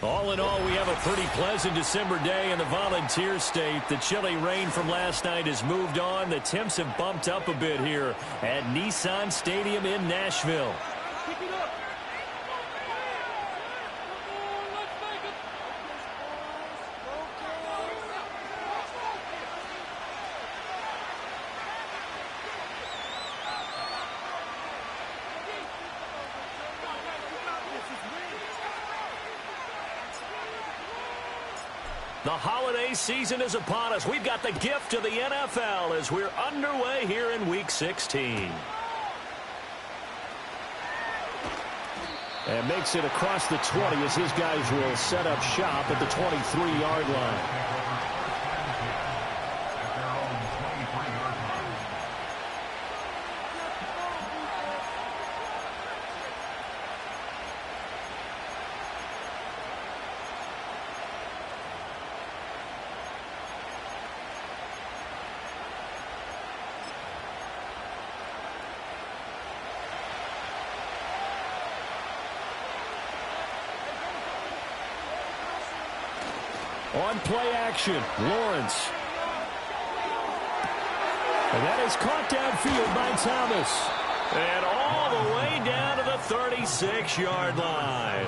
All in all, we have a pretty pleasant December day in the Volunteer State. The chilly rain from last night has moved on. The temps have bumped up a bit here at Nissan Stadium in Nashville. The holiday season is upon us. We've got the gift of the NFL as we're underway here in Week 16. And makes it across the 20 as his guys will set up shop at the 23-yard line. On play action, Lawrence. And that is caught downfield by Thomas. And all the way down to the 36-yard line.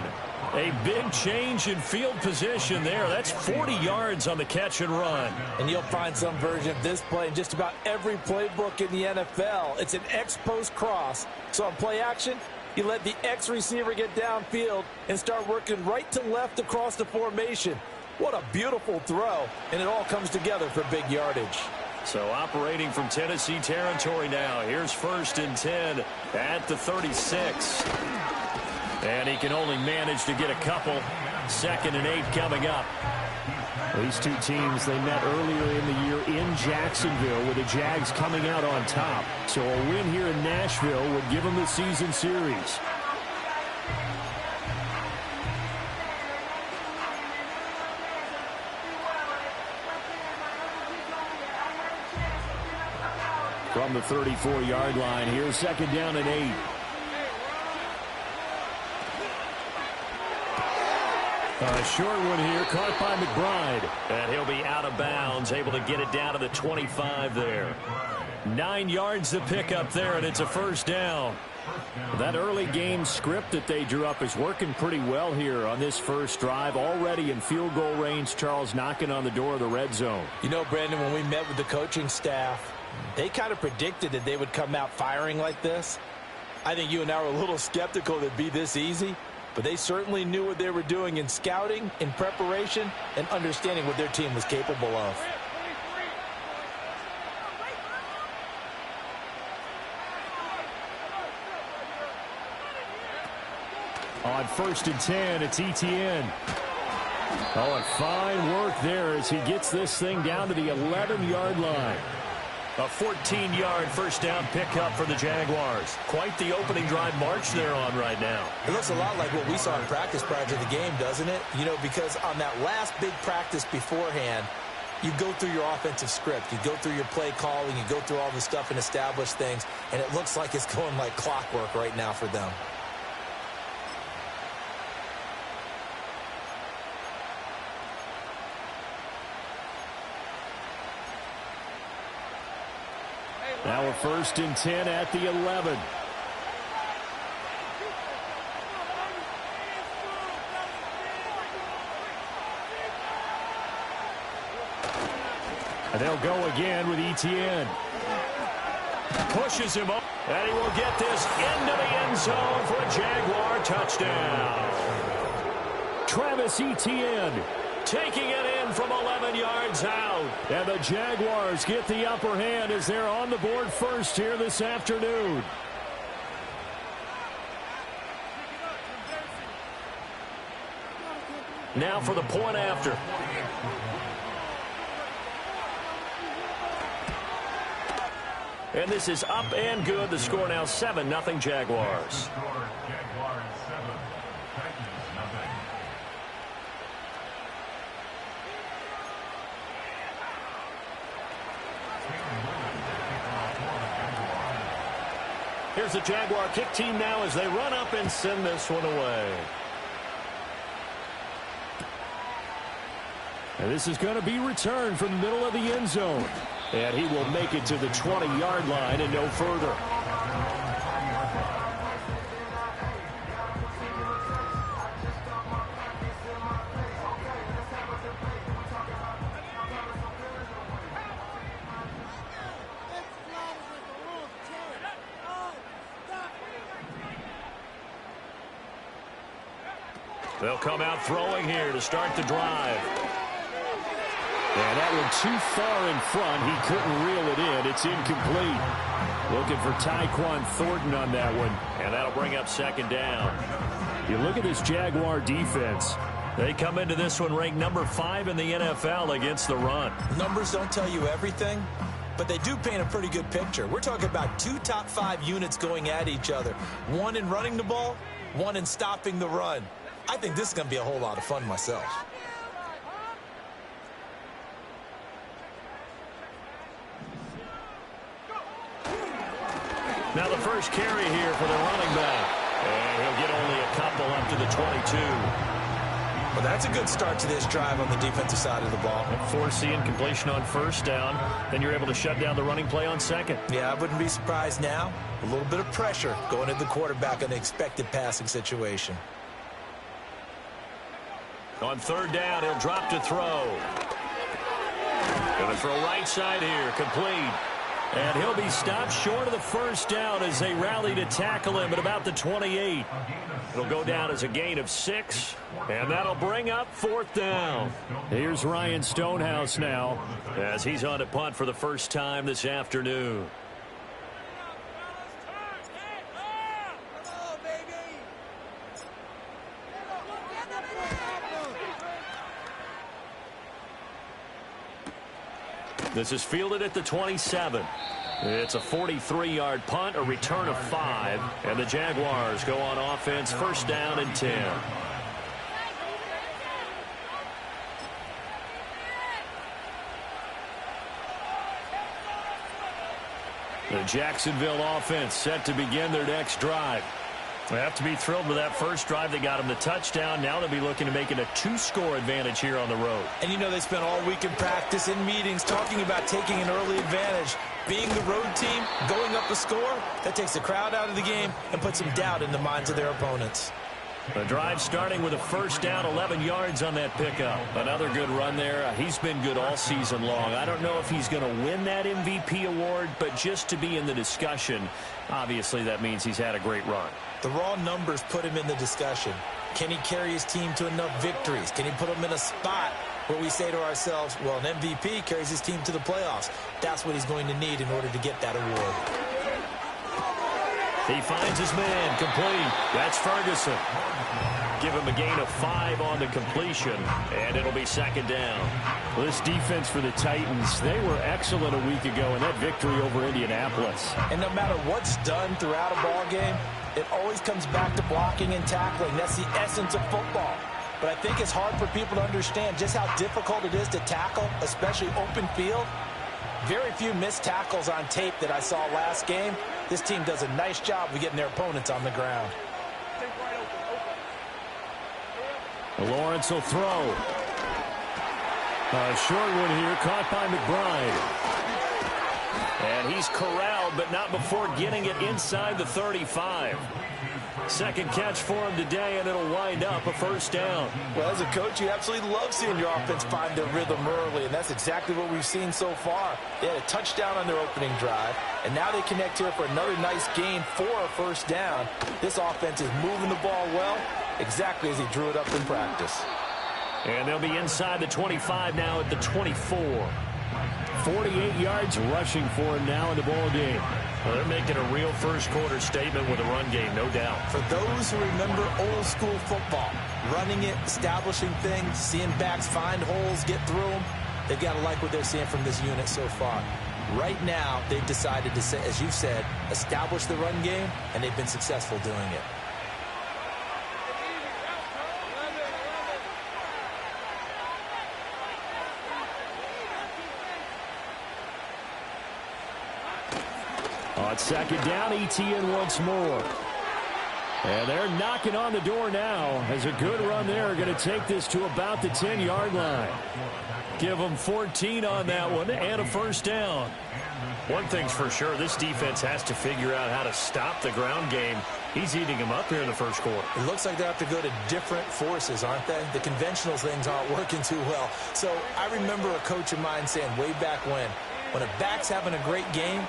A big change in field position there. That's 40 yards on the catch and run. And you'll find some version of this play in just about every playbook in the NFL. It's an X-post cross. So on play action, you let the X receiver get downfield and start working right to left across the formation. What a beautiful throw, and it all comes together for big yardage. So operating from Tennessee territory now. Here's 1st and 10 at the 36. And he can only manage to get a couple. 2nd and 8 coming up. These two teams, they met earlier in the year in Jacksonville with the Jags coming out on top. So a win here in Nashville would give them the season series. From the 34-yard line, here's 2nd down and 8. A short one here, caught by McBride. And he'll be out of bounds, able to get it down to the 25 there. 9 yards to pick up there, and it's a 1st down. That early game script that they drew up is working pretty well here on this first drive. Already in field goal range, Charles knocking on the door of the red zone. You know, Brandon, when we met with the coaching staff, they kind of predicted that they would come out firing like this. I think you and I were a little skeptical that it'd be this easy, but they certainly knew what they were doing in scouting, in preparation, and understanding what their team was capable of. On 1st and 10, it's Etienne. Oh, and fine work there as he gets this thing down to the 11-yard line. A 14-yard 1st down pickup for the Jaguars. Quite the opening drive march they're on right now. It looks a lot like what we saw in practice prior to the game, doesn't it? You know, because on that last big practice beforehand, you go through your offensive script. You go through your play calling. You go through all the stuff and establish things. And it looks like it's going like clockwork right now for them. Now a 1st and 10 at the 11. And they'll go again with Etienne. Pushes him up, and he will get this into the end zone for a Jaguar touchdown. Travis Etienne taking it in from 11 yards out. And the Jaguars get the upper hand as they're on the board first here this afternoon. Now for the point after. And this is up and good. The score now 7-0 Jaguars. Here's the Jaguar kick team now as they run up and send this one away. And this is going to be returned from the middle of the end zone. And he will make it to the 20-yard line and no further. They'll come out throwing here to start the drive. And that one too far in front. He couldn't reel it in. It's incomplete. Looking for Tyquan Thornton on that one. And that'll bring up second down. You look at this Jaguar defense. They come into this one ranked number 5 in the NFL against the run. Numbers don't tell you everything, but they do paint a pretty good picture. We're talking about 2 top 5 units going at each other. One in running the ball, one in stopping the run. I think this is going to be a whole lot of fun myself. Now the first carry here for the running back. And he'll get only a couple up to the 22. Well, that's a good start to this drive on the defensive side of the ball. Force the incompletion on first down. Then you're able to shut down the running play on second. Yeah, I wouldn't be surprised now. A little bit of pressure going at the quarterback in an expected passing situation. On third down, he'll drop to throw. Going to throw right side here, complete. And he'll be stopped short of the first down as they rally to tackle him at about the 28. It'll go down as a gain of 6, and that'll bring up fourth down. Here's Ryan Stonehouse now as he's on a punt for the first time this afternoon. This is fielded at the 27. It's a 43-yard punt, a return of 5, and the Jaguars go on offense, first down and 10. The Jacksonville offense set to begin their next drive. They have to be thrilled with that first drive. They got them the touchdown. Now they'll be looking to make it a 2-score advantage here on the road. And you know they spent all week in practice, in meetings, talking about taking an early advantage. Being the road team, going up a score, that takes the crowd out of the game and puts some doubt in the minds of their opponents. The drive starting with a first down, 11 yards on that pickup. Another good run there. He's been good all season long. I don't know if he's going to win that MVP award, but just to be in the discussion, obviously that means he's had a great run. The raw numbers put him in the discussion. Can he carry his team to enough victories? Can he put them in a spot where we say to ourselves, well, an MVP carries his team to the playoffs. That's what he's going to need in order to get that award. He finds his man, complete. That's Ferguson. Give him a gain of 5 on the completion, and it'll be second down. Well, this defense for the Titans, they were excellent a week ago in that victory over Indianapolis. And no matter what's done throughout a ball game, it always comes back to blocking and tackling. That's the essence of football. But I think it's hard for people to understand just how difficult it is to tackle, especially open field. Very few missed tackles on tape that I saw last game. This team does a nice job of getting their opponents on the ground. Lawrence will throw. A short one here, caught by McBride. And he's corralled, but not before getting it inside the 35. Second catch for him today, and it'll wind up a first down. Well, as a coach, you absolutely love seeing your offense find their rhythm early, and that's exactly what we've seen so far. They had a touchdown on their opening drive, and now they connect here for another nice gain for a first down. This offense is moving the ball well, exactly as he drew it up in practice. And they'll be inside the 25 now at the 24. 48 yards rushing for him now in the ball game. Well, they're making a real first-quarter statement with a run game, no doubt. For those who remember old-school football, running it, establishing things, seeing backs find holes, get through them, they've got to like what they're seeing from this unit so far. Right now, they've decided to, as you've said, establish the run game, and they've been successful doing it. On second down, ETN once more. And they're knocking on the door now as a good run there. Going to take this to about the 10-yard line. Give them 14 on that one and a first down. One thing's for sure, this defense has to figure out how to stop the ground game. He's eating them up here in the first quarter. It looks like they have to go to different forces, aren't they? The conventional things aren't working too well. So I remember a coach of mine saying way back when a back's having a great game,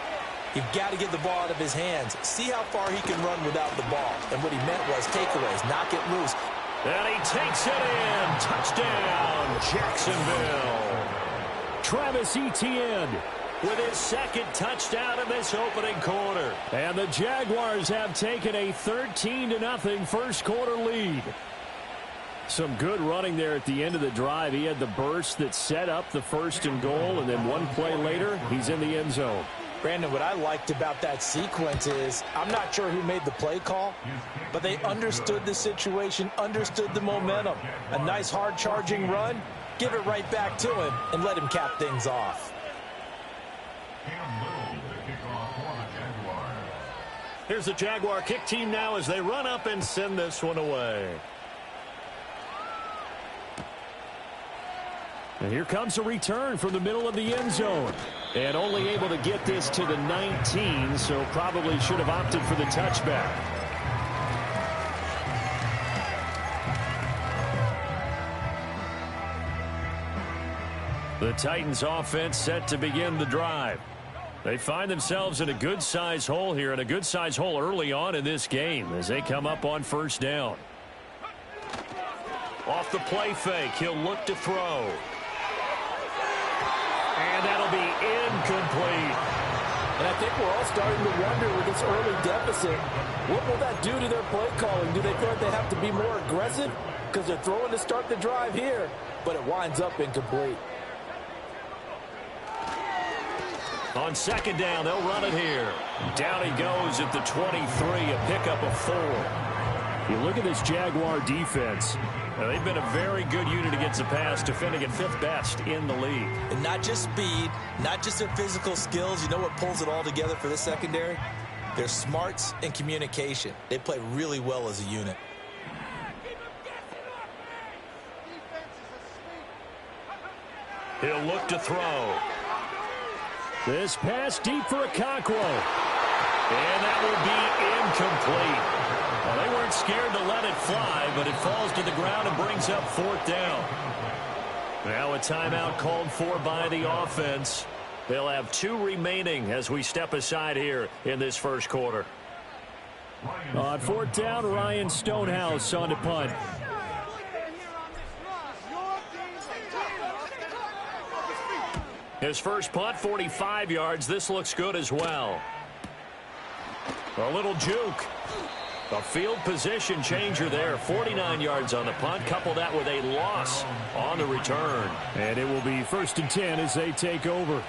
you've got to get the ball out of his hands. See how far he can run without the ball. And what he meant was takeaways, knock it loose. And he takes it in. Touchdown, Jacksonville. Travis Etienne with his second touchdown in this opening quarter. And the Jaguars have taken a 13-0 first quarter lead. Some good running there at the end of the drive. He had the burst that set up the first and goal, and then one play later, he's in the end zone. Brandon, what I liked about that sequence is I'm not sure who made the play call, but they understood the situation, understood the momentum. A nice hard-charging run, give it right back to him, and let him cap things off. Here's the Jaguar kick team now as they run up and send this one away. And here comes a return from the middle of the end zone. And only able to get this to the 19, so probably should have opted for the touchback. The Titans offense set to begin the drive. They find themselves in a good-sized hole here, and a good-sized hole early on in this game as they come up on first down. Off the play fake, he'll look to throw. And that'll be incomplete. And I think we're all starting to wonder with this early deficit, what will that do to their play calling? Do they feel like they have to be more aggressive? Because they're throwing to start the drive here, but it winds up incomplete. On second down, they'll run it here. Down he goes at the 23, a pickup of 4. You look at this Jaguar defense. They've been a very good unit against the pass, defending at 5th best in the league. And not just speed, not just their physical skills. You know what pulls it all together for this secondary? Their smarts and communication. They play really well as a unit. He'll look to throw. This pass deep for Okonkwo. And that will be incomplete. Well, they weren't scared to let it fly, but it falls to the ground and brings up 4th down. Now a timeout called for by the offense. They'll have 2 remaining as we step aside here in this first quarter. On 4th down, Ryan Stonehouse on the punt. His first punt, 45 yards. This looks good as well. A little juke. A field position changer there. 49 yards on the punt. Couple that with a loss on the return. And it will be 1st and 10 as they take over.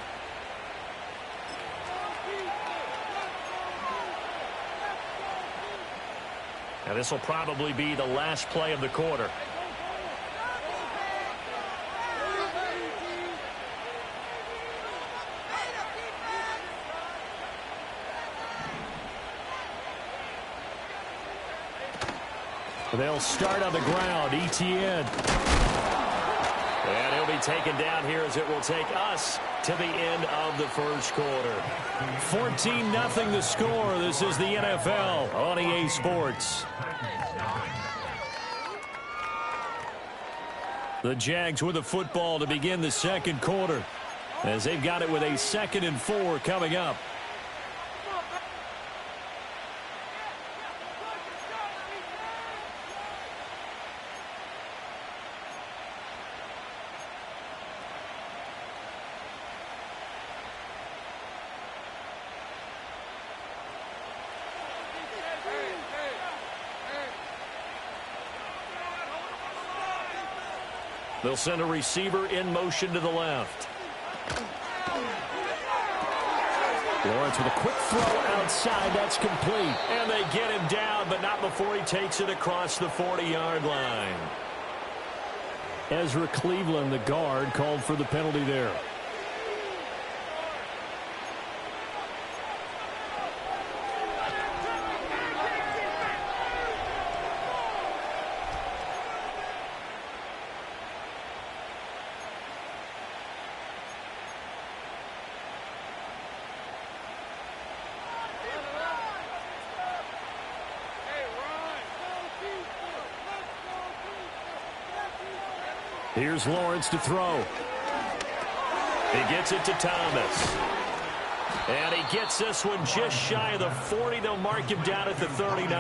And this will probably be the last play of the quarter. They'll start on the ground. Etienne. And he'll be taken down here as it will take us to the end of the first quarter. 14-0 the score. This is the NFL on EA Sports. The Jags with the football to begin the second quarter, as they've got it with a 2nd and 4 coming up. They'll send a receiver in motion to the left. Lawrence with a quick throw outside. That's complete. And they get him down, but not before he takes it across the 40-yard line. Ezra Cleveland, the guard, called for the penalty there. Here's Lawrence to throw. He gets it to Thomas. And he gets this one just shy of the 40. They'll mark him down at the 39.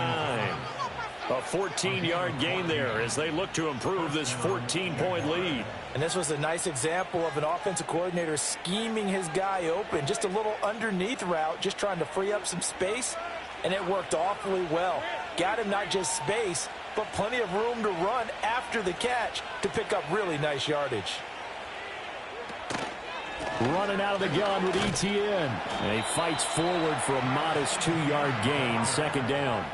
A 14-yard gain there as they look to improve this 14-point lead. And this was a nice example of an offensive coordinator scheming his guy open. Just a little underneath route, just trying to free up some space. And it worked awfully well. Got him not just space, but plenty of room to run after the catch to pick up really nice yardage. Running out of the gun with Etienne. And he fights forward for a modest 2-yard gain, 2nd down.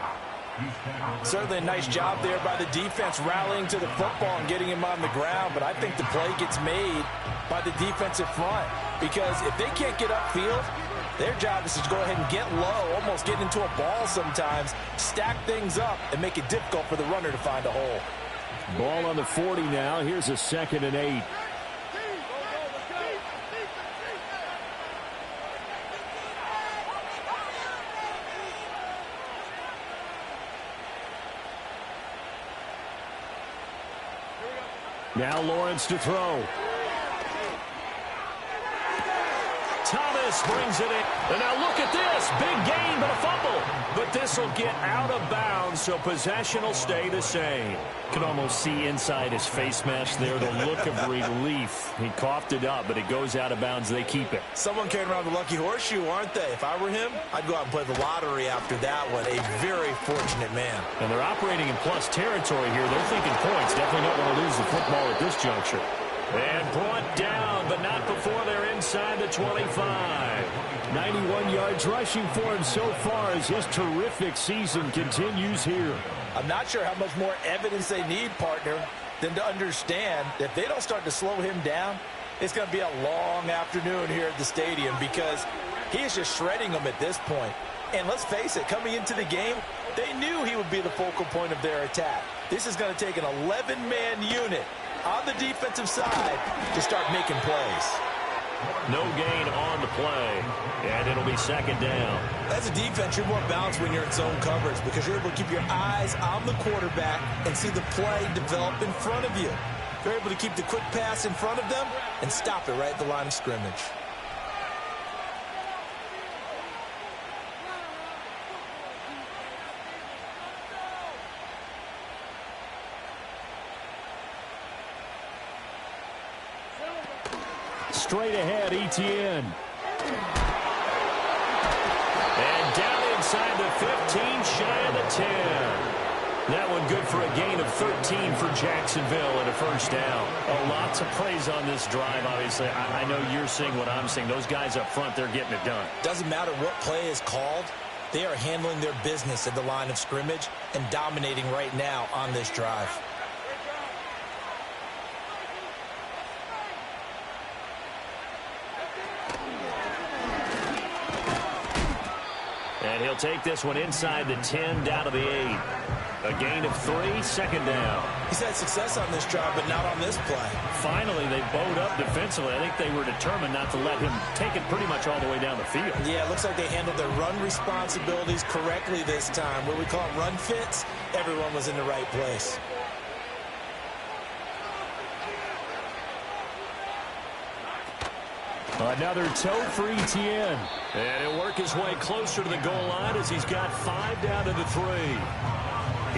Certainly a nice job there by the defense rallying to the football and getting him on the ground, but I think the play gets made by the defensive front because if they can't get upfield, their job is to go ahead and get low, almost get into a ball sometimes, stack things up, and make it difficult for the runner to find a hole. Ball on the 40 now. Here's a 2nd and 8. Now Lawrence to throw. Thomas brings it in. And now look at this. Big gain, but a fumble. But this will get out of bounds, so possession will stay the same. Can almost see inside his face mask there the look of relief. He coughed it up, but it goes out of bounds. They keep it. Someone carrying around the lucky horseshoe, aren't they? If I were him, I'd go out and play the lottery after that one. A very fortunate man. And they're operating in plus territory here. They're thinking points. Definitely don't want to lose the football at this juncture. And brought down, but not before they're inside the 25. 91 yards rushing for him so far as his terrific season continues here. I'm not sure how much more evidence they need, partner, than to understand that if they don't start to slow him down, it's going to be a long afternoon here at the stadium because he is just shredding them at this point. And let's face it, coming into the game, they knew he would be the focal point of their attack. This is going to take an 11-man unit on the defensive side to start making plays. No gain on the play, and it'll be 2nd down. As a defense, you're more balanced when you're in zone coverage because you're able to keep your eyes on the quarterback and see the play develop in front of you. You're able to keep the quick pass in front of them and stop it right at the line of scrimmage. Straight ahead, Etienne. And down inside the 15, shy of the 10. That one good for a gain of 13 for Jacksonville and a 1st down. Lots of praise on this drive, obviously. I know you're seeing what I'm seeing. Those guys up front, they're getting it done. Doesn't matter what play is called. They are handling their business at the line of scrimmage and dominating right now on this drive. And he'll take this one inside the 10, down to the 8. A gain of 3, second down. He's had success on this drive, but not on this play. Finally, they bowed up defensively. I think they were determined not to let him take it pretty much all the way down the field. Yeah, it looks like they handled their run responsibilities correctly this time. What we call run fits, everyone was in the right place. Another toe for Etienne. And he'll work his way closer to the goal line as he's got 5 down to the 3.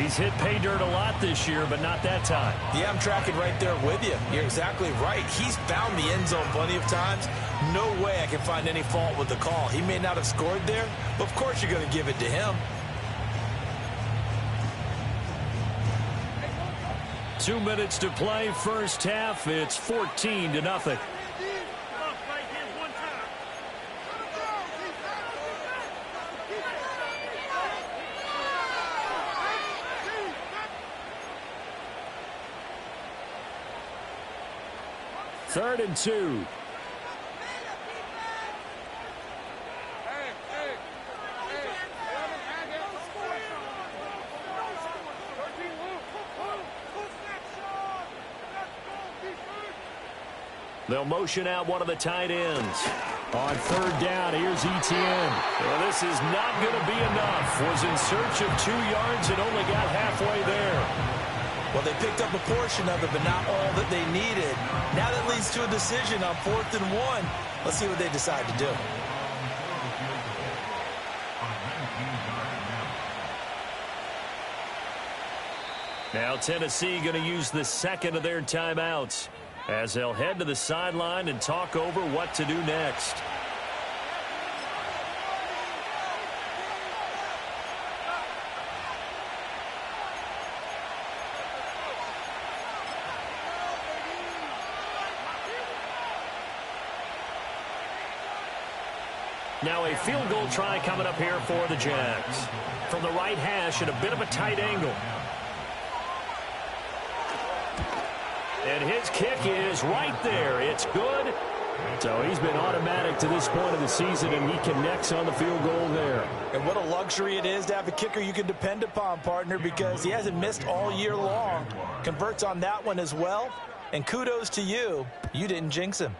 He's hit pay dirt a lot this year, but not that time. Yeah, I'm tracking right there with you. You're exactly right. He's found the end zone plenty of times. No way I can find any fault with the call. He may not have scored there, but of course you're going to give it to him. 2 minutes to play, first half. It's 14-0. Third and 2. They'll motion out one of the tight ends. On third down, here's Etienne. Well, this is not going to be enough. Was in search of 2 yards and only got halfway there. Well, they picked up a portion of it, but not all that they needed. Now that leads to a decision on 4th and 1. Let's see what they decide to do. Now Tennessee going to use the second of their timeouts as they'll head to the sideline and talk over what to do next. Now a field goal try coming up here for the Jags. From the right hash at a bit of a tight angle. And his kick is right there. It's good. So he's been automatic to this point of the season, and he connects on the field goal there. And what a luxury it is to have a kicker you can depend upon, partner, because he hasn't missed all year long. Converts on that one as well. And kudos to you. You didn't jinx him.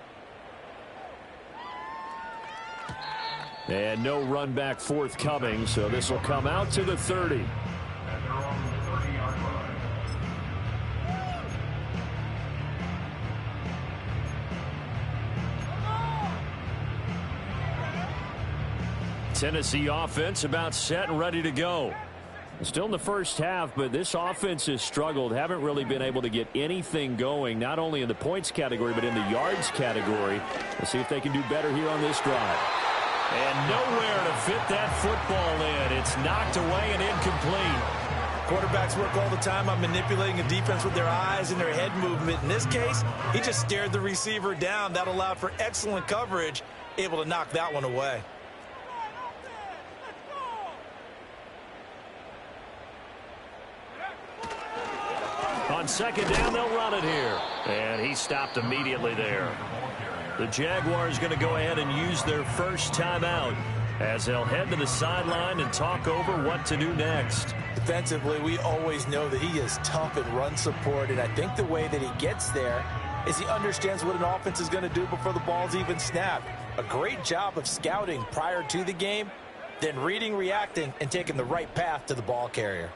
And no run back forthcoming, so this will come out to the 30. Tennessee offense about set and ready to go. Still in the first half, but this offense has struggled. Haven't really been able to get anything going, not only in the points category, but in the yards category. Let's see if they can do better here on this drive. And nowhere to fit that football in. It's knocked away and incomplete. Quarterbacks work all the time on manipulating a defense with their eyes and their head movement. In this case, he just stared the receiver down. That allowed for excellent coverage, able to knock that one away. On second down, they'll run it here. And he stopped immediately there. The Jaguars going to go ahead and use their first timeout as they'll head to the sideline and talk over what to do next. Defensively, we always know that he is tough in run support, and I think the way that he gets there is he understands what an offense is going to do before the ball's even snapped. A great job of scouting prior to the game, then reading, reacting, and taking the right path to the ball carrier.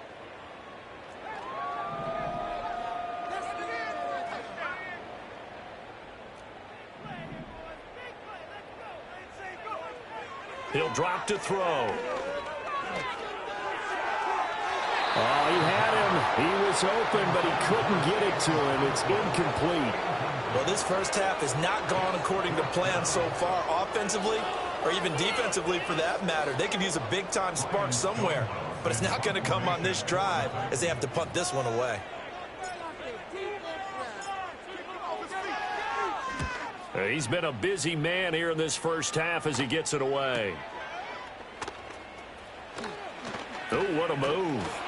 He'll drop to throw. Oh, he had him. He was open, but he couldn't get it to him. It's incomplete. Well, this first half has not gone according to plan so far, offensively or even defensively for that matter. They could use a big-time spark somewhere, but it's not going to come on this drive as they have to punt this one away. He's been a busy man here in this first half as he gets it away. Oh, what a move.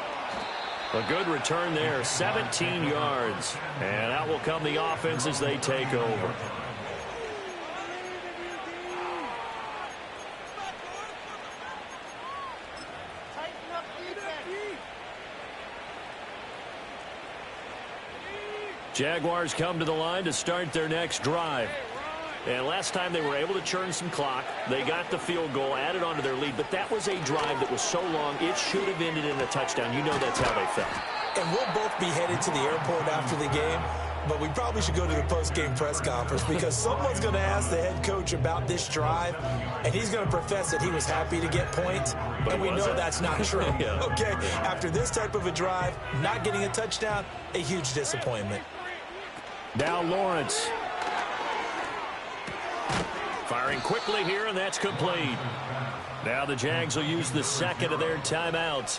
A good return there, 17 yards. And out will come the offense as they take over. Jaguars come to the line to start their next drive. And last time they were able to churn some clock. They got the field goal, added on to their lead. But that was a drive that was so long, it should have ended in a touchdown. You know that's how they felt. And we'll both be headed to the airport after the game. But we probably should go to the post-game press conference because someone's going to ask the head coach about this drive, and he's going to profess that he was happy to get points, and we know that's not true. Yeah. Okay? After this type of a drive, not getting a touchdown, a huge disappointment. Now Lawrence. Firing quickly here, and that's complete. Now the Jags will use the second of their timeouts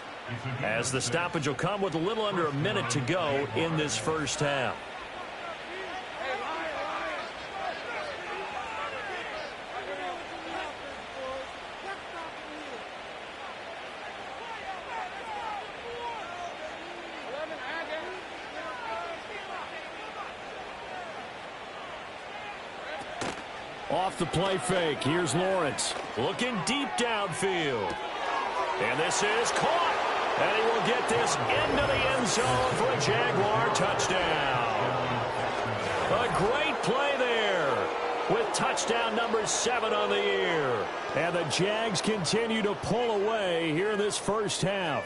as the stoppage will come with a little under a minute to go in this first half. Off the play fake, here's Lawrence. Looking deep downfield. And this is caught. And he will get this into the end zone for a Jaguar touchdown. A great play there with touchdown number 7 on the year. And the Jags continue to pull away here in this first half.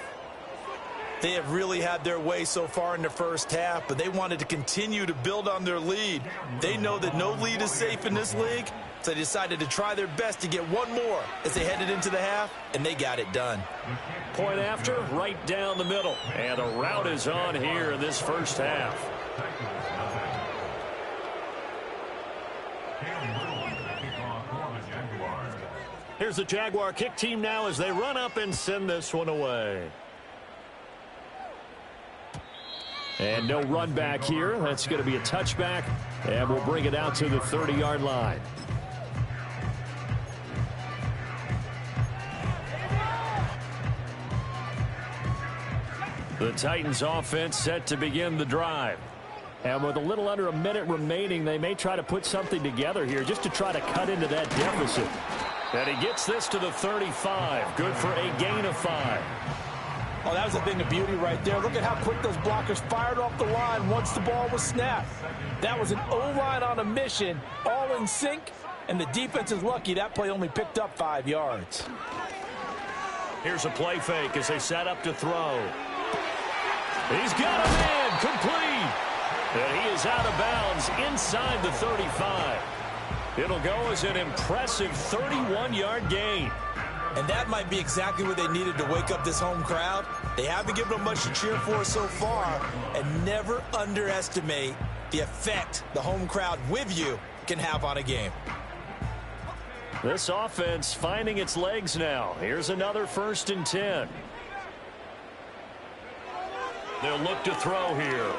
They have really had their way so far in the first half, but they wanted to continue to build on their lead. They know that no lead is safe in this league, so they decided to try their best to get one more as they headed into the half, and they got it done. Point after, right down the middle. And the route is on here in this first half. Here's the Jaguar kick team now as they run up and send this one away. And no run back here. That's going to be a touchback. And we'll bring it out to the 30-yard line. The Titans offense set to begin the drive. And with a little under a minute remaining, they may try to put something together here just to try to cut into that deficit. And he gets this to the 35. Good for a gain of 5. Oh, that was a thing of beauty right there. Look at how quick those blockers fired off the line once the ball was snapped. That was an O-line on a mission, all in sync, and the defense is lucky that play only picked up 5 yards. Here's a play fake as they set up to throw. He's got a man complete. And he is out of bounds inside the 35. It'll go as an impressive 31-yard gain. And that might be exactly what they needed to wake up this home crowd. They haven't given them much to cheer for so far. And never underestimate the effect the home crowd with you can have on a game. This offense finding its legs now. Here's another 1st and 10. They'll look to throw here.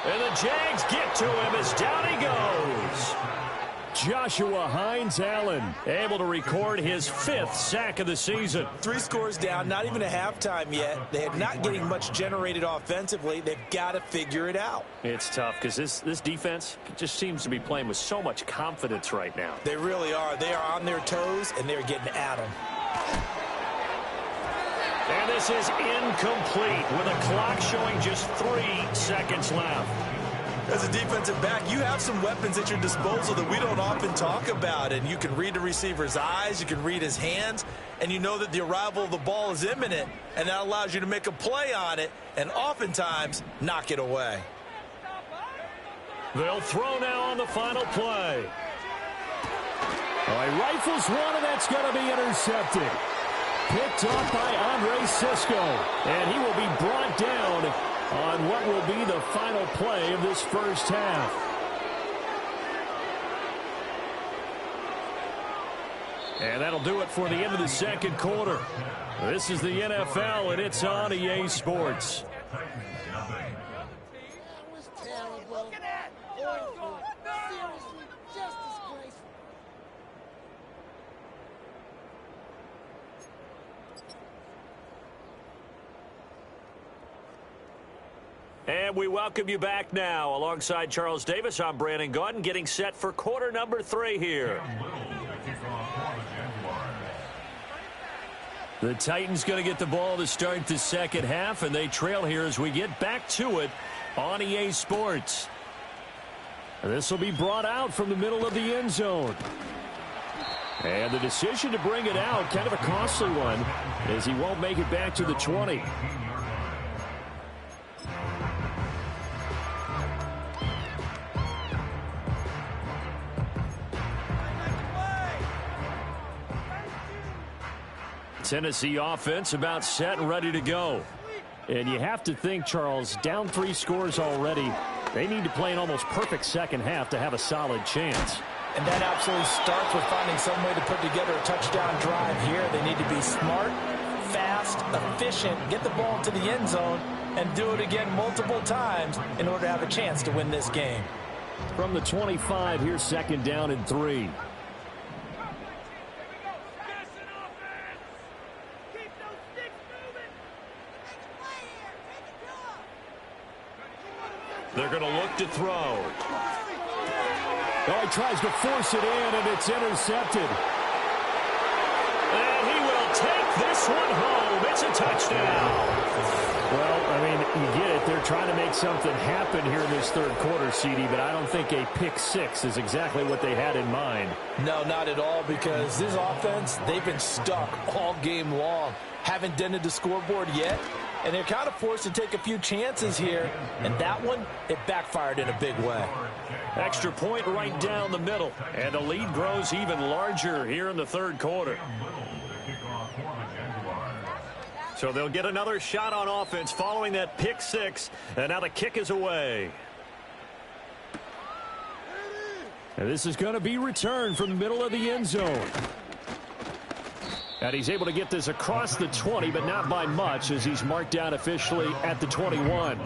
And the Jags get to him as down he goes. Joshua Hines-Allen able to record his 5th sack of the season. 3 scores down, not even a halftime yet. They are not getting much generated offensively. They've got to figure it out. It's tough because this defense just seems to be playing with so much confidence right now. They really are. They are on their toes, and they're getting at them. And this is incomplete with a clock showing just 3 seconds left. As a defensive back, you have some weapons at your disposal that we don't often talk about. And you can read the receiver's eyes, you can read his hands, and you know that the arrival of the ball is imminent, and that allows you to make a play on it and oftentimes knock it away. They'll throw now on the final play. He rifles one, and that's going to be intercepted. Picked off by Andre Cisco, and he will be brought down on what will be the final play of this first half. And that'll do it for the end of the second quarter. This is the NFL, and it's on EA Sports. And we welcome you back now. Alongside Charles Davis, I'm Brandon Gaudin, getting set for quarter number 3 here. The Titans going to get the ball to start the second half, and they trail here as we get back to it on EA Sports. This will be brought out from the middle of the end zone. And the decision to bring it out, kind of a costly one, as he won't make it back to the 20. Tennessee offense about set and ready to go. And you have to think, Charles, down 3 scores already. They need to play an almost perfect second half to have a solid chance. And that absolutely starts with finding some way to put together a touchdown drive here. They need to be smart, fast, efficient, get the ball into the end zone, and do it again multiple times in order to have a chance to win this game. From the 25, here's second down and 3. They're going to look to throw. Oh, he tries to force it in, and it's intercepted. And he will take this one home. It's a touchdown. Well, I mean, you get it. They're trying to make something happen here in this third quarter, CD, but I don't think a pick six is exactly what they had in mind. No, not at all, because this offense, they've been stuck all game long. Haven't dented the scoreboard yet, and they're kind of forced to take a few chances here, and that one, it backfired in a big way. Extra point right down the middle, and the lead grows even larger here in the third quarter. So they'll get another shot on offense following that pick six, and now the kick is away. And this is going to be returned from the middle of the end zone. And he's able to get this across the 20, but not by much, as he's marked down officially at the 21.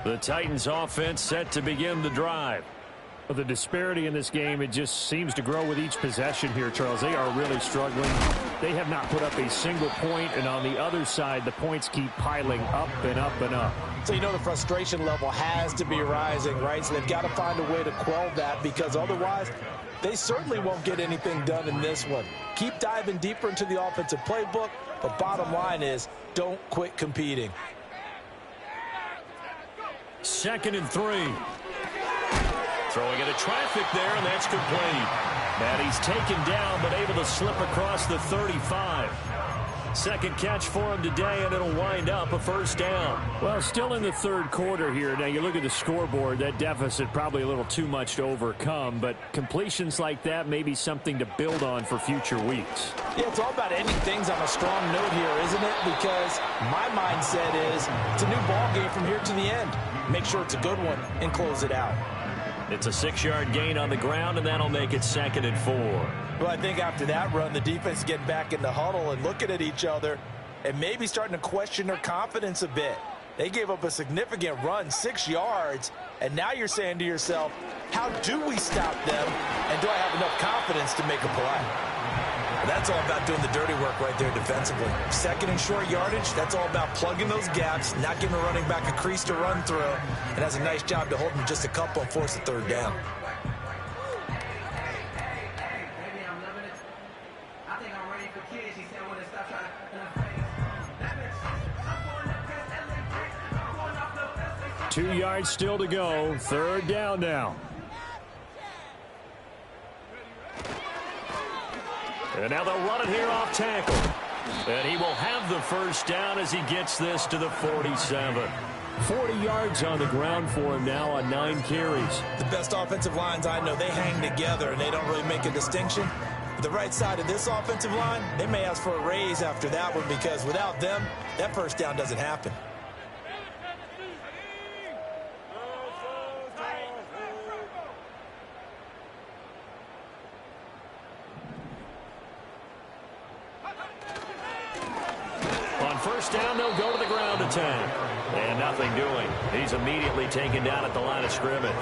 The Titans offense set to begin the drive. The disparity in this game, it just seems to grow with each possession here, Charles. They are really struggling. They have not put up a single point, and on the other side, the points keep piling up and up and up. So you know the frustration level has to be rising, right? So they've got to find a way to quell that, because otherwise they certainly won't get anything done in this one. Keep diving deeper into the offensive playbook, but bottom line is don't quit competing. 2nd and 3. Throwing into traffic there, and that's complete. And he's taken down, but able to slip across the 35. Second catch for him today, and it'll wind up a first down. Well, still in the third quarter here. Now, you look at the scoreboard, that deficit probably a little too much to overcome, but completions like that may be something to build on for future weeks. Yeah, it's all about ending things on a strong note here, isn't it? Because my mindset is it's a new ball game from here to the end. Make sure it's a good one and close it out. It's a 6-yard gain on the ground, and that'll make it 2nd and 4. Well, I think after that run, the defense getting back in the huddle and looking at each other and maybe starting to question their confidence a bit. They gave up a significant run, 6 yards, and now you're saying to yourself, how do we stop them, and do I have enough confidence to make a play? That's all about doing the dirty work right there defensively. 2nd and short yardage, that's all about plugging those gaps, not giving a running back a crease to run through, and has a nice job to hold them just a couple and force a third down. Two yards still to go. Third down now. And now they'll run it here off tackle. And he will have the first down as he gets this to the 47. 40 yards on the ground for him now on 9 carries. The best offensive lines I know, they hang together and they don't really make a distinction. The right side of this offensive line, they may ask for a raise after that one, because without them, that first down doesn't happen. First down, they'll go to the ground attack. And nothing doing. He's immediately taken down at the line of scrimmage.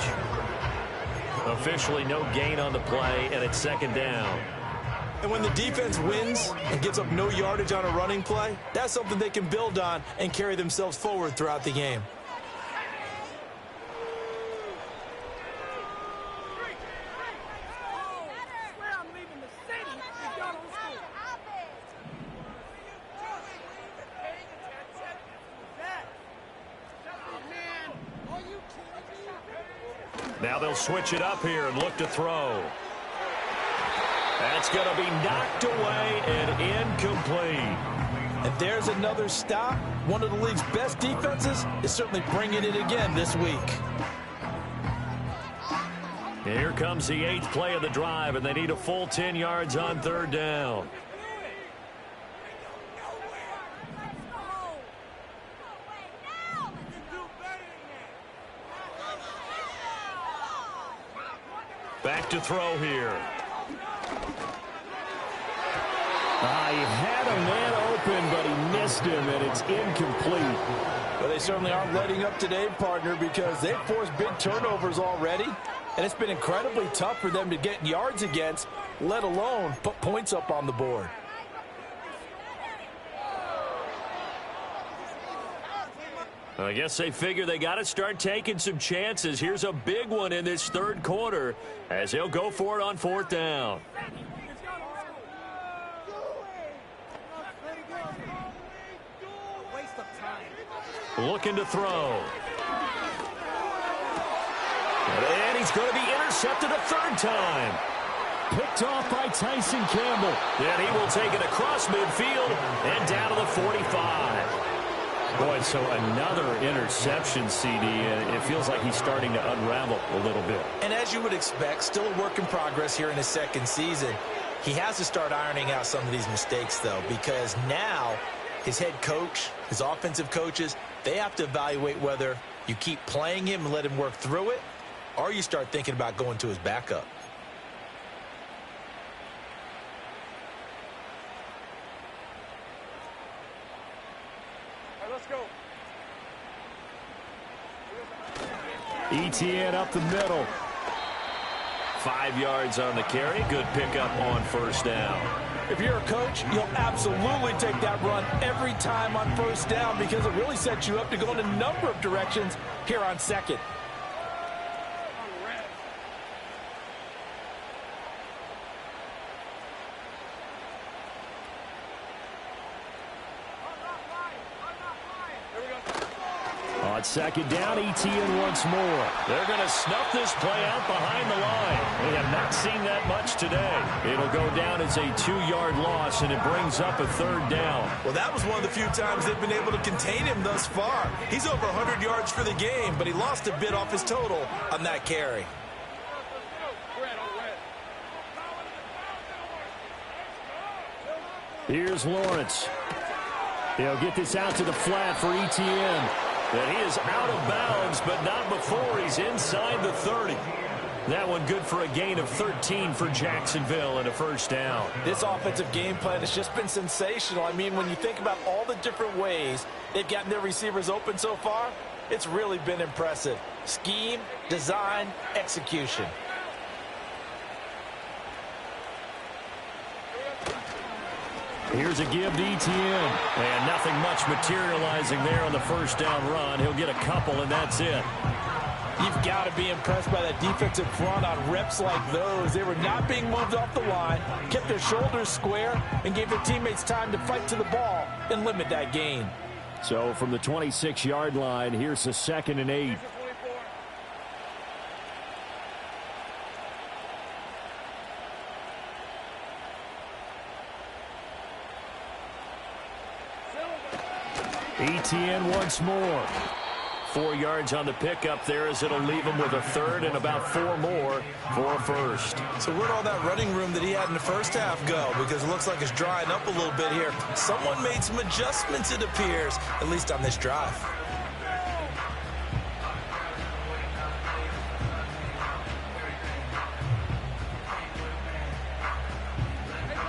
Officially no gain on the play, and it's 2nd down. And when the defense wins and gives up no yardage on a running play, that's something they can build on and carry themselves forward throughout the game. Now they'll switch it up here and look to throw. That's going to be knocked away and incomplete. And there's another stop. One of the league's best defenses is certainly bringing it again this week. Here comes the 8th play of the drive, and they need a full 10 yards on 3rd down. Back to throw here. He had a man open, but he missed him, and it's incomplete. Well, they certainly aren't letting up today, partner, because they've forced big turnovers already, and it's been incredibly tough for them to get yards against, let alone put points up on the board. I guess they figure they got to start taking some chances. Here's a big one in this 3rd quarter as they'll go for it on 4th down. Looking to throw. And he's going to be intercepted a 3rd time. Picked off by Tyson Campbell. And he will take it across midfield and down to the 45. Boy, so another interception, CD. It feels like he's starting to unravel a little bit. And as you would expect, still a work in progress here in his 2nd season. He has to start ironing out some of these mistakes, though, because now his head coach, his offensive coaches, they have to evaluate whether you keep playing him and let him work through it, or you start thinking about going to his backup. ETN up the middle. 5 yards on the carry. Good pickup on 1st down. If you're a coach, you'll absolutely take that run every time on 1st down because it really sets you up to go in a number of directions here on 2nd. On 2nd down, ETN once more. They're going to snuff this play out behind the line. We have not seen that much today. It'll go down as a 2-yard loss, and it brings up a 3rd down. Well, that was one of the few times they've been able to contain him thus far. He's over 100 yards for the game, but he lost a bit off his total on that carry. Here's Lawrence. He'll get this out to the flat for ETN. And he is out of bounds, but not before he's inside the 30. That one good for a gain of 13 for Jacksonville and a 1st down. This offensive game plan has just been sensational. I mean, when you think about all the different ways they've gotten their receivers open so far, it's really been impressive. Scheme, design, execution. Here's a give to ETN. And nothing much materializing there on the 1st down run. He'll get a couple, and that's it. You've got to be impressed by that defensive front on reps like those. They were not being moved off the line, kept their shoulders square, and gave their teammates time to fight to the ball and limit that gain. So from the 26-yard line, here's the 2nd and 8. ETN once more. 4 yards on the pickup there as it'll leave him with a 3rd and about 4 more for a 1st. So where'd all that running room that he had in the 1st half go? Because it looks like it's drying up a little bit here. Someone made some adjustments, it appears, at least on this drive.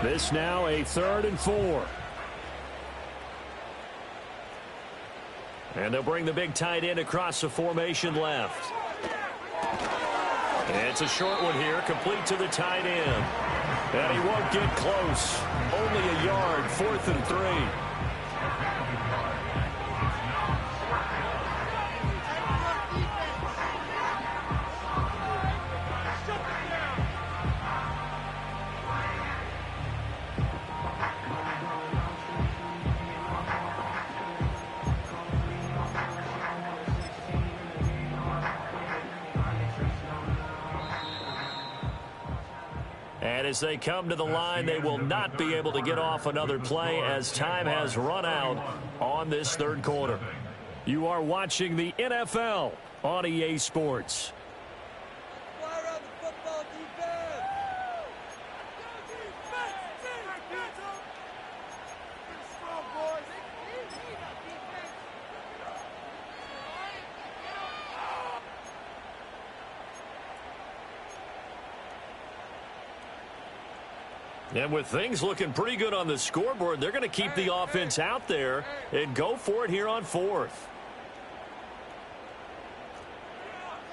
This now a 3rd and 4. And they'll bring the big tight end across the formation left. And it's a short one here, complete to the tight end. And he won't get close. Only a yard, 4th and 3. As they come to the line, they will not be able to get off another play as time has run out on this third quarter. You are watching the NFL on EA Sports. And with things looking pretty good on the scoreboard, they're going to keep the offense out there and go for it here on fourth.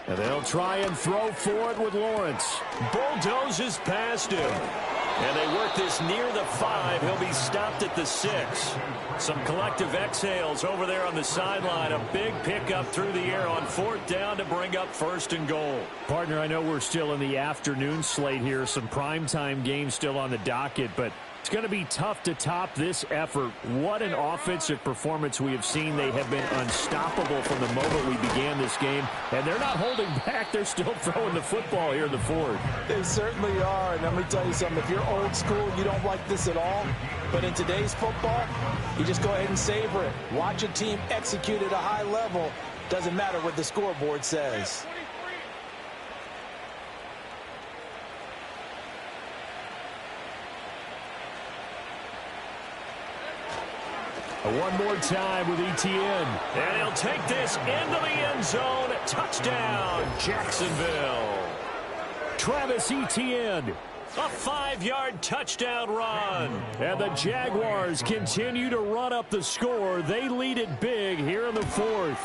And they'll try and throw for it with Lawrence. Bulldozes past him. And they work this near the 5. He'll be stopped at the 6. Some collective exhales over there on the sideline. A big pickup through the air on fourth down to bring up first and goal. Partner, I know we're still in the afternoon slate here. Some primetime games still on the docket, but it's going to be tough to top this effort. What an offensive performance we have seen. They have been unstoppable from the moment we began this game, and they're not holding back. They're still throwing the football here in the fourth. They certainly are, and let me tell you something. If you're old school, you don't like this at all. But in today's football, you just go ahead and savor it. Watch a team execute at a high level. Doesn't matter what the scoreboard says. One more time with Etienne. And he'll take this into the end zone. Touchdown, Jacksonville. Travis Etienne. A 5-yard touchdown run. And the Jaguars continue to run up the score. They lead it big here in the fourth.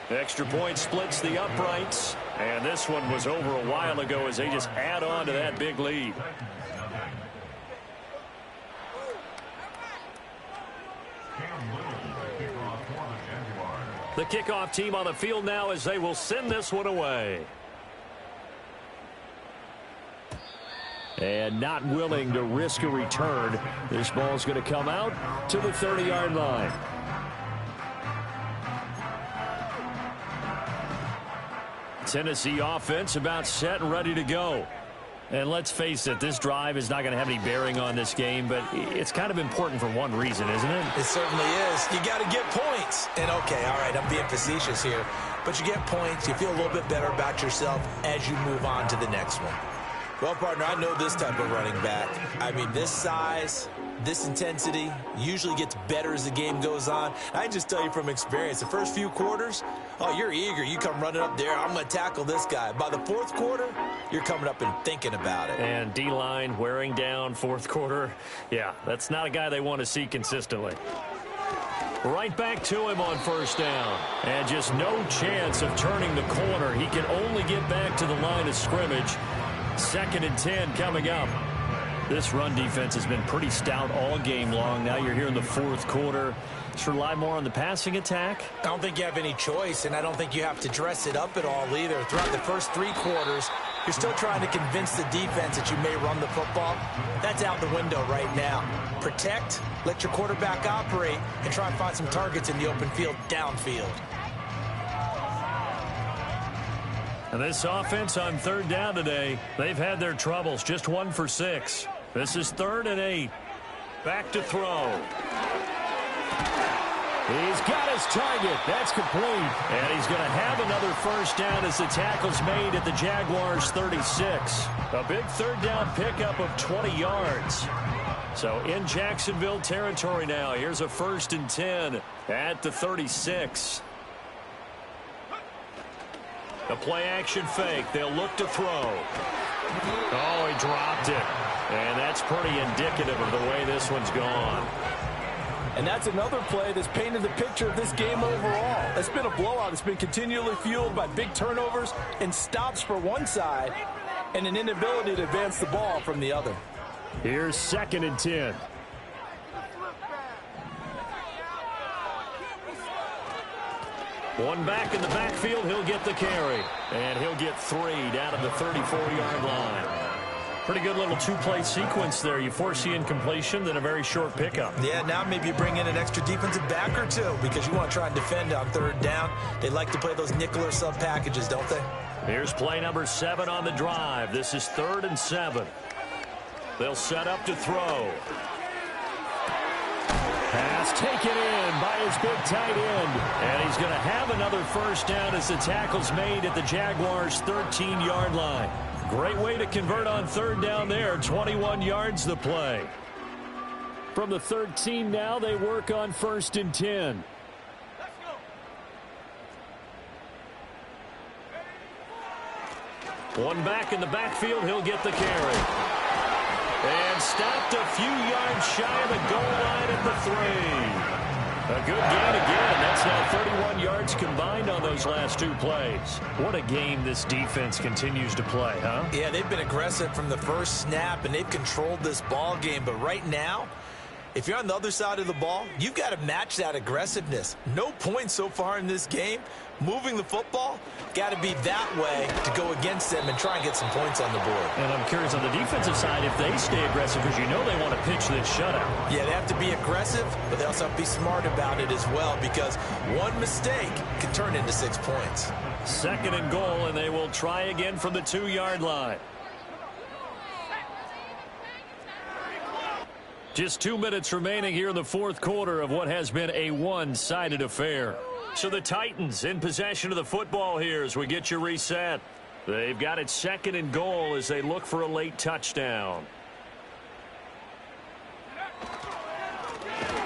Extra point splits the uprights. And this one was over a while ago as they just add on to that big lead. The kickoff team on the field now as they will send this one away. And not willing to risk a return. This ball's going to come out to the 30-yard line. Tennessee offense about set and ready to go. And let's face it, this drive is not going to have any bearing on this game, but it's kind of important for one reason, isn't it? It certainly is. You got to get points. And, okay, all right, I'm being facetious here. But you get points, you feel a little bit better about yourself as you move on to the next one. Well, partner, I know this type of running back. I mean, this size, this intensity usually gets better as the game goes on. I just tell you from experience, the first few quarters, oh, you're eager. You come running up there, I'm going to tackle this guy. By the fourth quarter, you're coming up and thinking about it. And D-line wearing down fourth quarter. Yeah, that's not a guy they want to see consistently. Right back to him on first down. And just no chance of turning the corner. He can only get back to the line of scrimmage. 2nd and 10 coming up. This run defense has been pretty stout all game long. Now you're here in the fourth quarter. Just rely more on the passing attack. I don't think you have any choice, and I don't think you have to dress it up at all either. Throughout the first 3 quarters, you're still trying to convince the defense that you may run the football. That's out the window right now. Protect, let your quarterback operate, and try and find some targets in the open field downfield. And this offense on third down today, they've had their troubles. Just 1 for 6. This is 3rd and 8. Back to throw. He's got his target. That's complete. And he's going to have another first down as the tackle's made at the Jaguars' 36. A big third down pickup of 20 yards. So in Jacksonville territory now. Here's a 1st and 10 at the 36. The play-action fake. They'll look to throw. Oh, he dropped it. And that's pretty indicative of the way this one's gone. And that's another play that's painted the picture of this game overall. It's been a blowout. It's been continually fueled by big turnovers and stops for one side and an inability to advance the ball from the other. Here's 2nd and 10. One back in the backfield, he'll get the carry. And he'll get 3 down at the 34-yard line. Pretty good little 2-play sequence there. You force the incompletion, then a very short pickup. Yeah, now maybe you bring in an extra defensive back or two because you want to try and defend on third down. They like to play those nickel or sub packages, don't they? Here's play number 7 on the drive. This is 3rd and 7. They'll set up to throw. Pass taken in by his big tight end. And he's going to have another first down as the tackle's made at the Jaguars' 13-yard line. Great way to convert on third down there. 21 yards the play. From the 13 now, they work on 1st and 10. One back in the backfield. He'll get the carry. And stopped a few yards shy of the goal line at the 3. A good gain again. That's now 31 yards combined on those last 2 plays. What a game this defense continues to play, huh? Yeah, they've been aggressive from the first snap, and they've controlled this ball game. But right now, if you're on the other side of the ball, you've got to match that aggressiveness. No points so far in this game. Moving the football, got to be that way to go against them and try and get some points on the board. And I'm curious on the defensive side if they stay aggressive, because you know they want to pitch this shutout. Yeah, they have to be aggressive, but they also have to be smart about it as well, because one mistake can turn into 6 points. 2nd and goal, and they will try again from the 2-yard line. Just 2 minutes remaining here in the 4th quarter of what has been a one-sided affair. So the Titans in possession of the football here as we get you reset. They've got it 2nd and goal as they look for a late touchdown.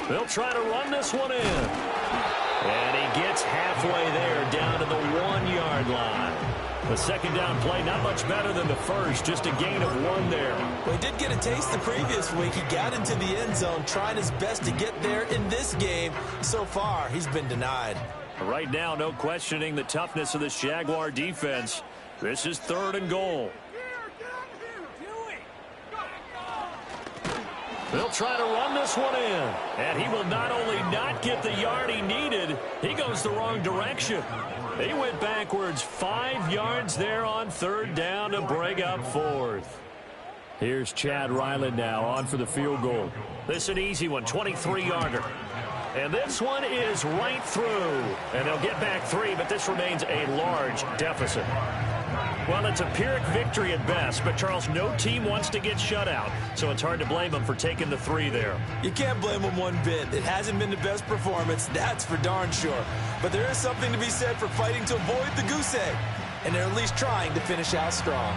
They'll try to run this one in. And he gets halfway there down to the 1-yard line. The 2nd down play, not much better than the first, just a gain of 1 there. Well, he did get a taste the previous week. He got into the end zone, trying his best to get there in this game. So far, he's been denied. Right now, no questioning the toughness of this Jaguar defense. This is 3rd and goal. They'll try to run this one in. And he will not only not get the yard he needed, he goes the wrong direction. He went backwards 5 yards there on 3rd down to break up 4th. Here's Chad Ryland now on for the field goal. This is an easy one, 23-yarder. And this one is right through. And they'll get back 3, but this remains a large deficit. Well, it's a Pyrrhic victory at best, but, Charles, no team wants to get shut out, so it's hard to blame them for taking the 3 there. You can't blame them one bit. It hasn't been the best performance, that's for darn sure. But there is something to be said for fighting to avoid the goose egg, and they're at least trying to finish out strong.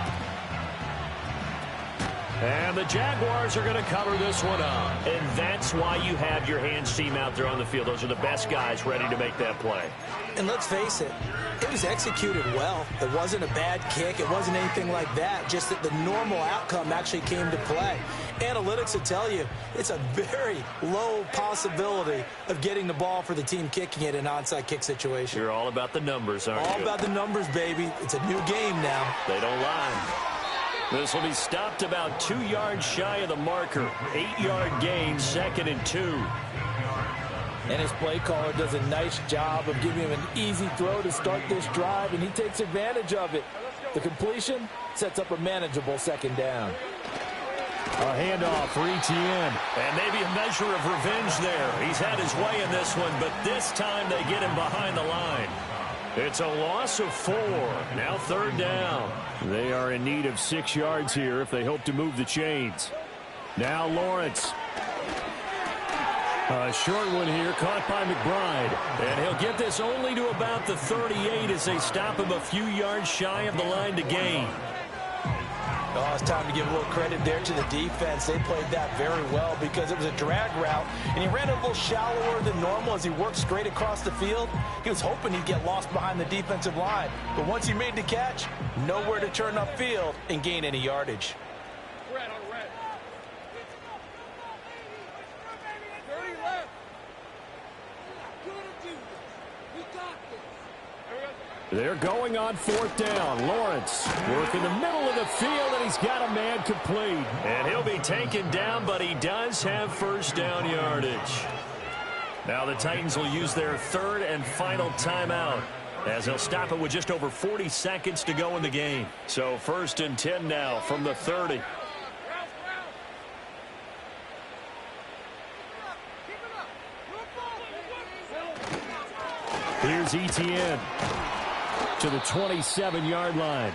And the Jaguars are going to cover this one up. And that's why you have your hands team out there on the field. Those are the best guys ready to make that play. And let's face it, it was executed well. It wasn't a bad kick. It wasn't anything like that. Just that the normal outcome actually came to play. Analytics will tell you it's a very low possibility of getting the ball for the team kicking it in an onside kick situation. You're all about the numbers, aren't you? All about the numbers, baby. It's a new game now. They don't lie. This will be stopped about 2 yards shy of the marker. 8-yard gain, 2nd and 2. And his play caller does a nice job of giving him an easy throw to start this drive, and he takes advantage of it. The completion sets up a manageable 2nd down. A handoff for Etienne. And maybe a measure of revenge there. He's had his way in this one, but this time they get him behind the line. It's a loss of 4. Now 3rd down. They are in need of 6 yards here if they hope to move the chains. Now Lawrence. A short one here, caught by McBride. And he'll get this only to about the 38 as they stop him a few yards shy of the line to gain. Oh, it's time to give a little credit there to the defense. They played that very well because it was a drag route, and he ran a little shallower than normal as he worked straight across the field. He was hoping he'd get lost behind the defensive line, but once he made the catch, nowhere to turn upfield and gain any yardage. They're going on 4th down. Lawrence working the middle of the field, and he's got a man complete. And he'll be taken down, but he does have 1st down yardage. Now the Titans will use their 3rd and final timeout as they'll stop it with just over 40 seconds to go in the game. So 1st and 10 now from the 30. Here's Etienne to the 27-yard line.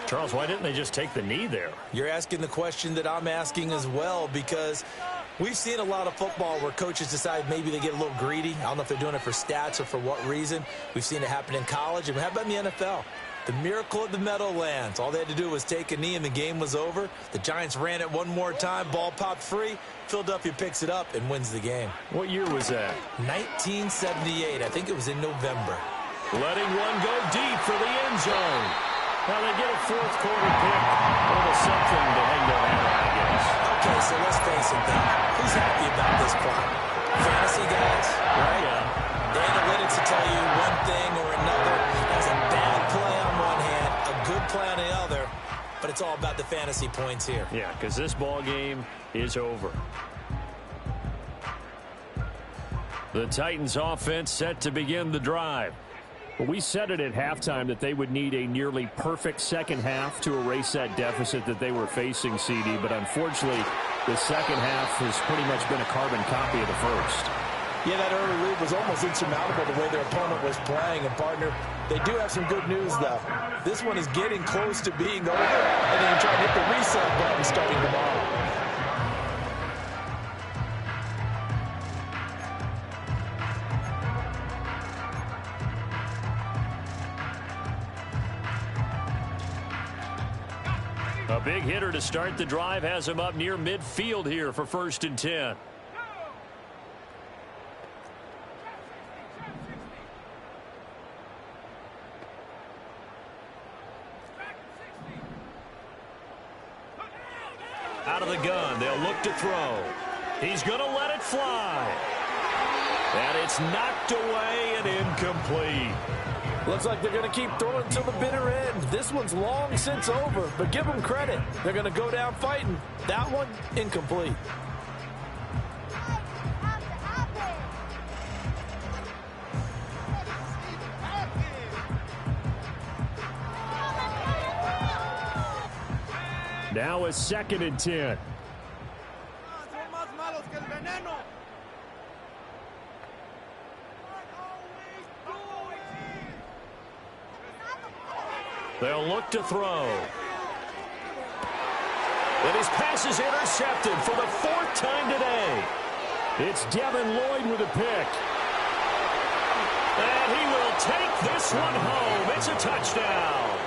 Charles, why didn't they just take the knee there? You're asking the question that I'm asking as well, because we've seen a lot of football where coaches decide maybe they get a little greedy. I don't know if they're doing it for stats or for what reason. We've seen it happen in college, and how about in the NFL? The miracle of the Meadowlands. All they had to do was take a knee, and the game was over. The Giants ran it one more time. Ball popped free. Philadelphia picks it up and wins the game. What year was that? 1978. I think it was in November. Letting one go deep for the end zone. Now they get a fourth quarter pick. A little something to hang their hat on, I guess. Okay, so let's face it, though. Who's happy about this play? Fantasy guys, right? Yeah. The analytics will tell you one thing or another. That's a bad play on one hand, a good play on the other, but it's all about the fantasy points here. Yeah, because this ball game is over. The Titans offense set to begin the drive. Well, we said it at halftime that they would need a nearly perfect second half to erase that deficit that they were facing, CD. But unfortunately, the second half has pretty much been a carbon copy of the first. Yeah, that early lead was almost insurmountable the way their opponent was playing. And, partner, they do have some good news, though. This one is getting close to being over, and then you try to hit the reset button starting tomorrow. A big hitter to start the drive has him up near midfield here for 1st and 10. Out of the gun, they'll look to throw. He's going to let it fly. And it's knocked away and incomplete. Looks like they're going to keep throwing until the bitter end. This one's long since over, but give them credit. They're going to go down fighting. That one, incomplete. Now a 2nd and 10. They'll look to throw. And his pass is intercepted for the 4th time today. It's Devin Lloyd with a pick. And he will take this one home. It's a touchdown.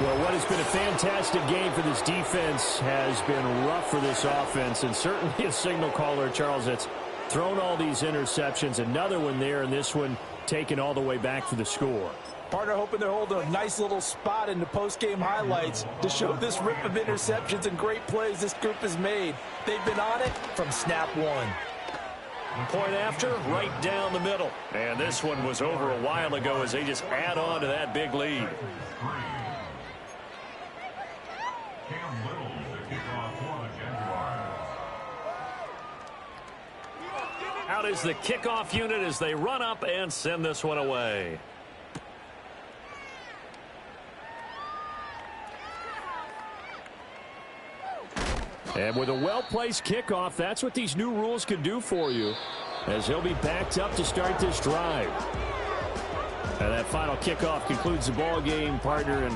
Well, what has been a fantastic game for this defense has been rough for this offense, and certainly a signal caller, Charles, that's thrown all these interceptions. Another one there, and this one taken all the way back for the score. Partner hoping they're holding a nice little spot in the post-game highlights to show this rip of interceptions and great plays this group has made. They've been on it from snap one. Point after, right down the middle. And this one was over a while ago as they just add on to that big lead. Out is the kickoff unit as they run up and send this one away. And with a well-placed kickoff, that's what these new rules can do for you, as he'll be backed up to start this drive. And that final kickoff concludes the ball game, partner, and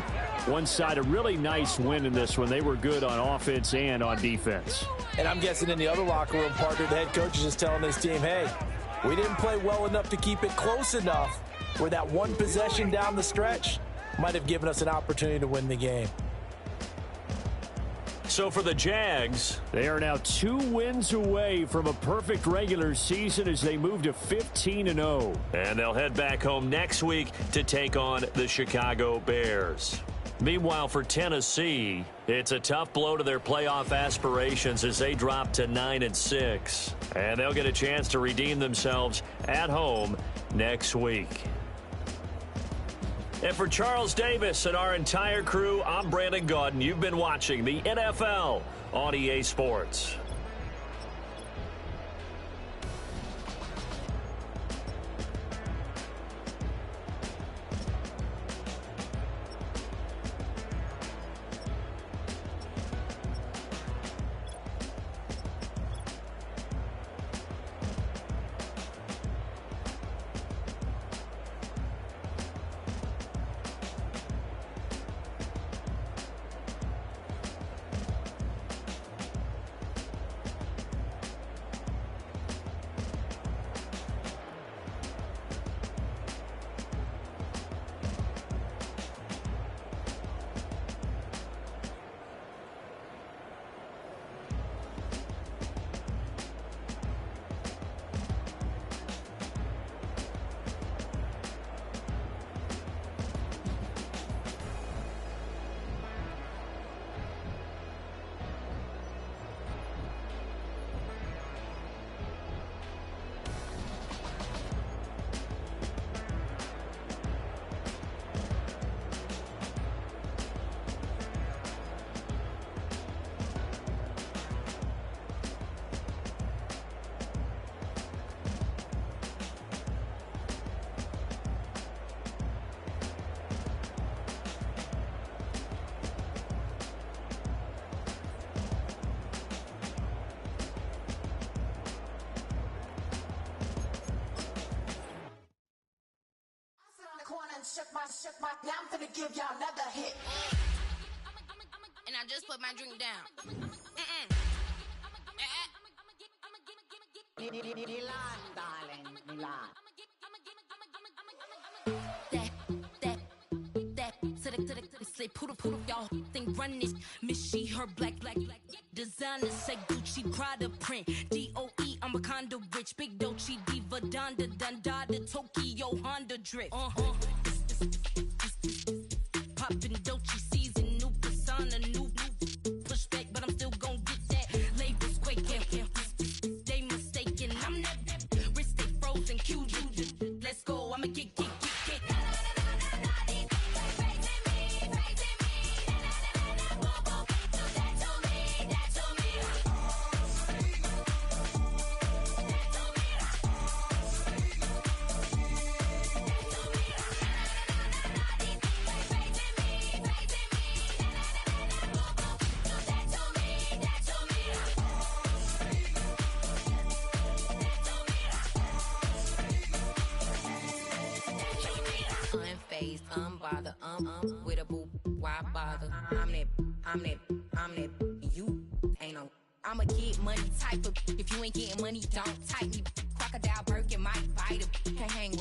one side a really nice win in this one. They were good on offense and on defense. And I'm guessing in the other locker room, partner, the head coach is just telling his team, hey, we didn't play well enough to keep it close enough where that one possession down the stretch might have given us an opportunity to win the game. So for the Jags, they are now 2 wins away from a perfect regular season as they move to 15-0. And they'll head back home next week to take on the Chicago Bears. Meanwhile, for Tennessee, it's a tough blow to their playoff aspirations as they drop to 9-6. And they'll get a chance to redeem themselves at home next week. And for Charles Davis and our entire crew, I'm Brandon Gaudin. You've been watching the NFL on EA Sports. now I'm finna give y'all another hit. And I just put my drink down. Milan, darling, Milan. To the slip, poodle, y'all think run this. Miss she, her black designer, say Gucci, Prada print. DOE, I'm a condo rich. Big Dolce, Diva, Donda, the Tokyo, Honda drip. Poppin' Dolce season, new persona, new pushback, but I'm still gon' get that. Labels quaking, they mistaken. I'm that wrist stay frozen, Q. Let's go, I'ma get. Unbothered, with a boo, why bother? I'm that, you ain't no. I'm a get money type of, if you ain't getting money, don't type me. Crocodile Birkin might bite him. Can't hang with